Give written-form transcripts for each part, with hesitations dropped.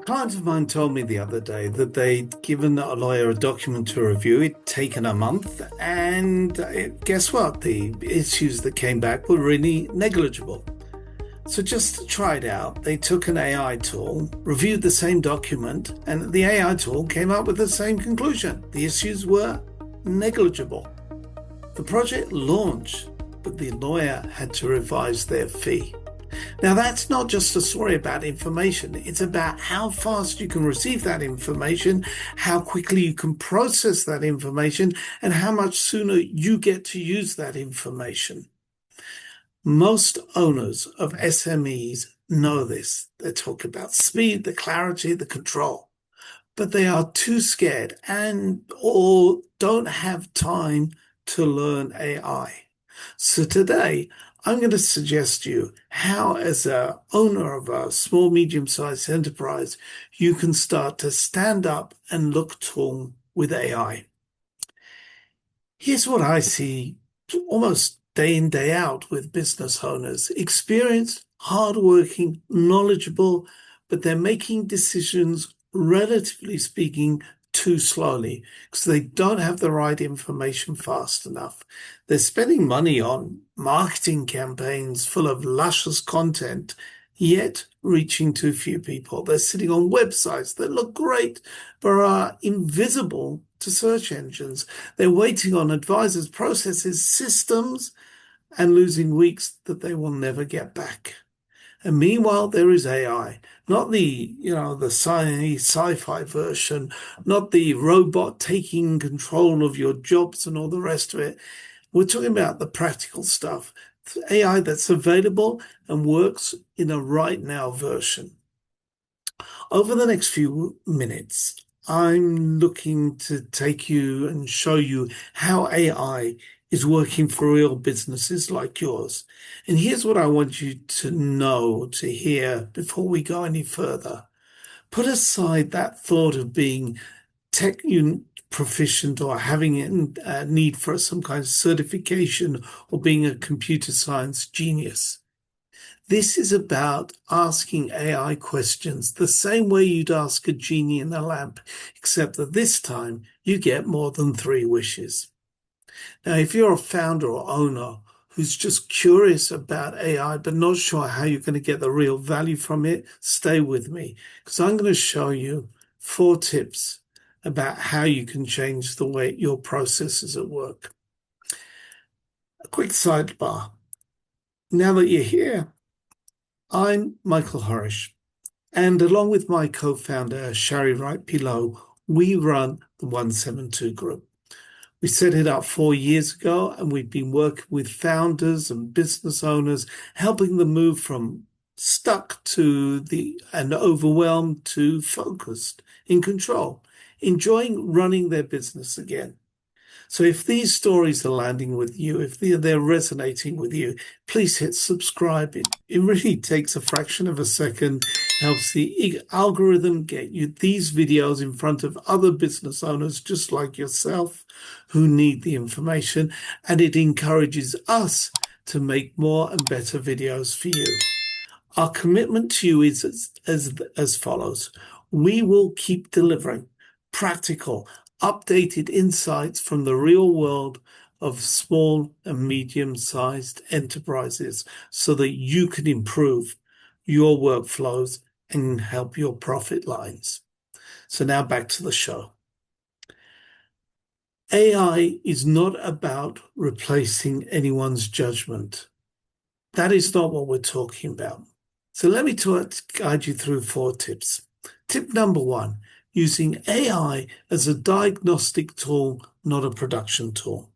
A client of mine told me the other day that they'd given a lawyer a document to review. It'd taken a month, and guess what? The issues that came back were really negligible. So just to try it out, they took an AI tool, reviewed the same document, and the AI tool came up with the same conclusion. The issues were negligible. The project launched, but the lawyer had to revise their fee. Now, that's not just a story about information. It's about how fast you can receive that information, how quickly you can process that information, and how much sooner you get to use that information. Most owners of SMEs know this. They talk about speed, the clarity, the control, but they are too scared or don't have time to learn AI. So today, I'm going to suggest to you how, as a owner of a small, medium-sized enterprise, you can start to stand up and look tall with AI. Here's what I see almost day in, day out with business owners: experienced, hardworking, knowledgeable, but they're making decisions, relatively speaking, too slowly because they don't have the right information fast enough. They're spending money on marketing campaigns full of luscious content, yet reaching too few people. They're sitting on websites that look great, but are invisible to search engines. They're waiting on advisors, processes, systems, and losing weeks that they will never get back. And meanwhile, there is AI, not the sci-fi version, not the robot taking control of your jobs and all the rest of it. We're talking about the practical stuff, AI that's available and works in a right now version. Over the next few minutes, I'm looking to take you and show you how AI is working for real businesses like yours. And here's what I want you to know, to hear before we go any further. Put aside that thought of being tech proficient or having a need for some kind of certification or being a computer science genius. This is about asking AI questions the same way you'd ask a genie in a lamp, except that this time you get more than 3 wishes. Now, if you're a founder or owner who's just curious about AI but not sure how you're going to get the real value from it, stay with me because I'm going to show you 4 tips about how you can change the way your processes at work. A quick sidebar. Now that you're here, I'm Michael Horesh, and along with my co-founder, Shari Wright-Pillow, we run the 172 Group. We set it up 4 years ago, and we've been working with founders and business owners, helping them move from stuck and overwhelmed to focused, in control, enjoying running their business again. So if these stories are landing with you, if they're resonating with you, please hit subscribe. It really takes a fraction of a second, helps the algorithm get you these videos in front of other business owners just like yourself who need the information, and it encourages us to make more and better videos for you. Our commitment to you is as follows. We will keep delivering practical, updated insights from the real world of small and medium-sized enterprises so that you can improve your workflows and help your profit lines. So now back to the show. AI is not about replacing anyone's judgment. That is not what we're talking about. So let me guide you through 4 tips. Tip number 1. Using AI as a diagnostic tool, not a production tool.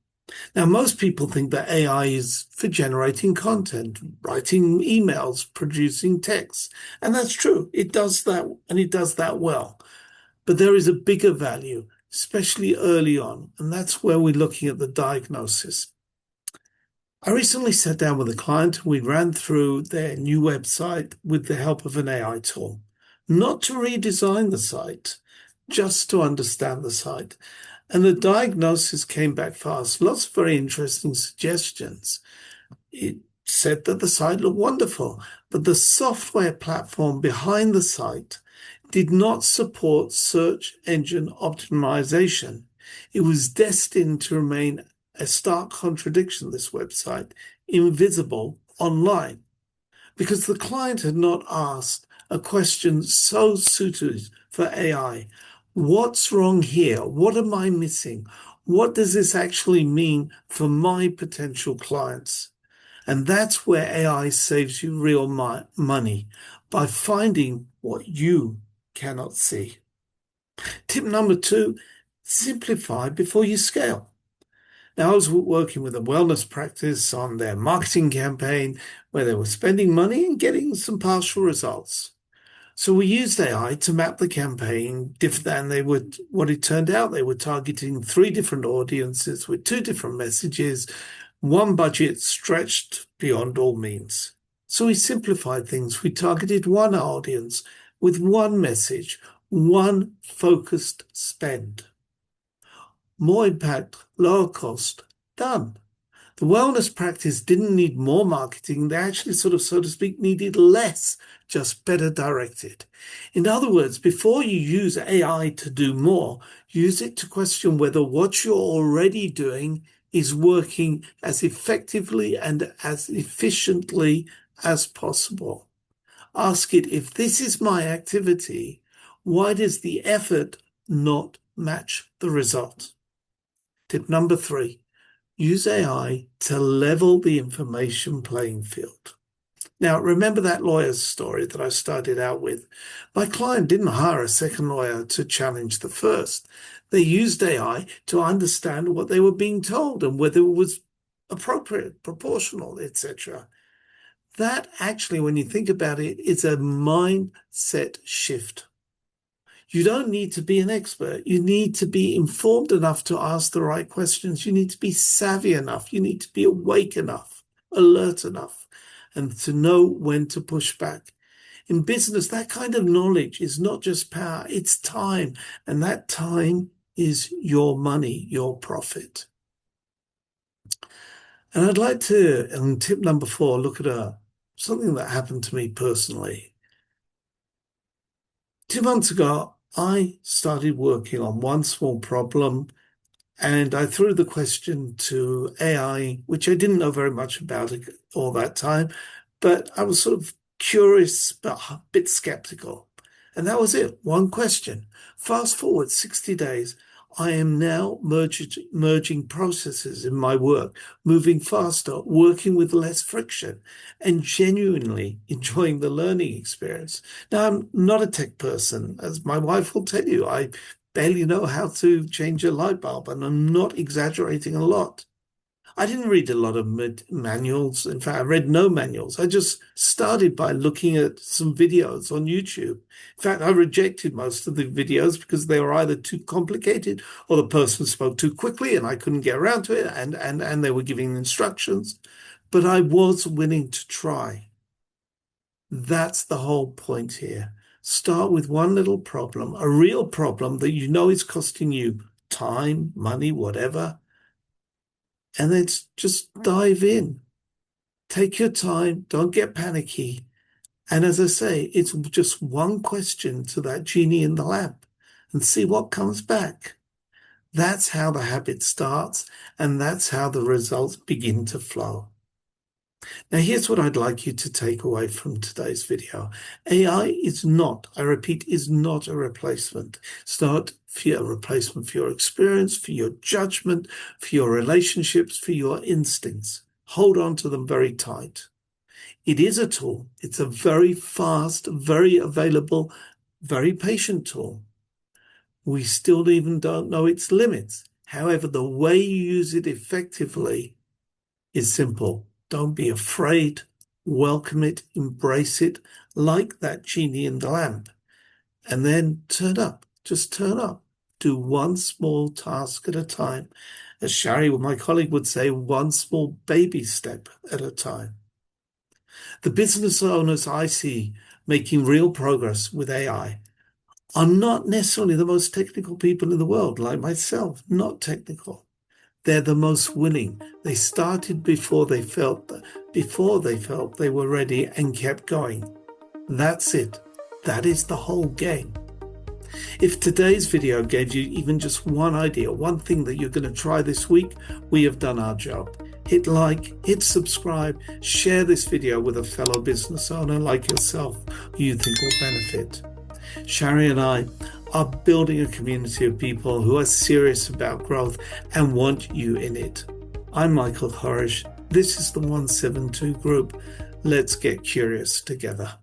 Now, most people think that AI is for generating content, writing emails, producing texts, and that's true. It does that, and it does that well. But there is a bigger value, especially early on, and that's where we're looking at the diagnosis. I recently sat down with a client, and we ran through their new website with the help of an AI tool, not to redesign the site, just to understand the site. And the diagnosis came back fast. Lots of very interesting suggestions. It said that the site looked wonderful, but the software platform behind the site did not support search engine optimization. It was destined to remain a stark contradiction, this website, invisible online, because the client had not asked a question so suited for AI. What's wrong here? What am I missing? What does this actually mean for my potential clients? And that's where AI saves you real money, by finding what you cannot see. Tip number 2, simplify before you scale. Now, I was working with a wellness practice on their marketing campaign where they were spending money and getting some partial results. So we used AI to map the campaign different than they would what it turned out. They were targeting 3 different audiences with 2 different messages, one budget stretched beyond all means. So we simplified things. We targeted one audience with one message, one focused spend. More impact, lower cost, done. The wellness practice didn't need more marketing. They actually so to speak, needed less, just better directed. In other words, before you use AI to do more, use it to question whether what you're already doing is working as effectively and as efficiently as possible. Ask it, if this is my activity, why does the effort not match the result? Tip number 3. Use AI to level the information playing field. Now, remember that lawyer's story that I started out with? My client didn't hire a second lawyer to challenge the first. They used AI to understand what they were being told and whether it was appropriate, proportional, etc. That actually, when you think about it, is a mindset shift. You don't need to be an expert. You need to be informed enough to ask the right questions. You need to be savvy enough. You need to be awake enough, alert enough, and to know when to push back. In business, that kind of knowledge is not just power, it's time. And that time is your money, your profit. And I'd like to, on tip number 4, look at something that happened to me personally. 2 months ago, I started working on one small problem, and I threw the question to AI, which I didn't know very much about all that time, but I was sort of curious but a bit skeptical. And that was it, one question. Fast forward 60 days, I am now merging processes in my work, moving faster, working with less friction, and genuinely enjoying the learning experience. Now, I'm not a tech person, as my wife will tell you. I barely know how to change a light bulb, and I'm not exaggerating a lot. I didn't read a lot of manuals. In fact, I read no manuals. I just started by looking at some videos on YouTube. In fact, I rejected most of the videos because they were either too complicated or the person spoke too quickly and I couldn't get around to it, and they were giving instructions. But I was willing to try. That's the whole point here. Start with one little problem, a real problem that you know is costing you time, money, whatever, and then just dive in. Take your time, don't get panicky. And as I say, it's just one question to that genie in the lamp and see what comes back. That's how the habit starts, and that's how the results begin to flow. Now, here's what I'd like you to take away from today's video. AI is not, I repeat, is not a replacement. It's not a replacement for your experience, for your judgment, for your relationships, for your instincts. Hold on to them very tight. It is a tool. It's a very fast, very available, very patient tool. We still even don't know its limits. However, the way you use it effectively is simple. Don't be afraid. Welcome it, embrace it, like that genie in the lamp. And then turn up. Just turn up. Do one small task at a time. As Shari, my colleague, would say, one small baby step at a time. The business owners I see making real progress with AI are not necessarily the most technical people in the world, like myself, not technical. They're the most willing. They started before they felt they were ready and kept going. That's it. That is the whole game. If today's video gave you even just one idea, one thing that you're going to try this week, we have done our job. Hit like, hit subscribe, share this video with a fellow business owner like yourself who you think will benefit. Shari and I are building a community of people who are serious about growth and want you in it. I'm Michael Horesh. This is the 172 Group. Let's get curious together.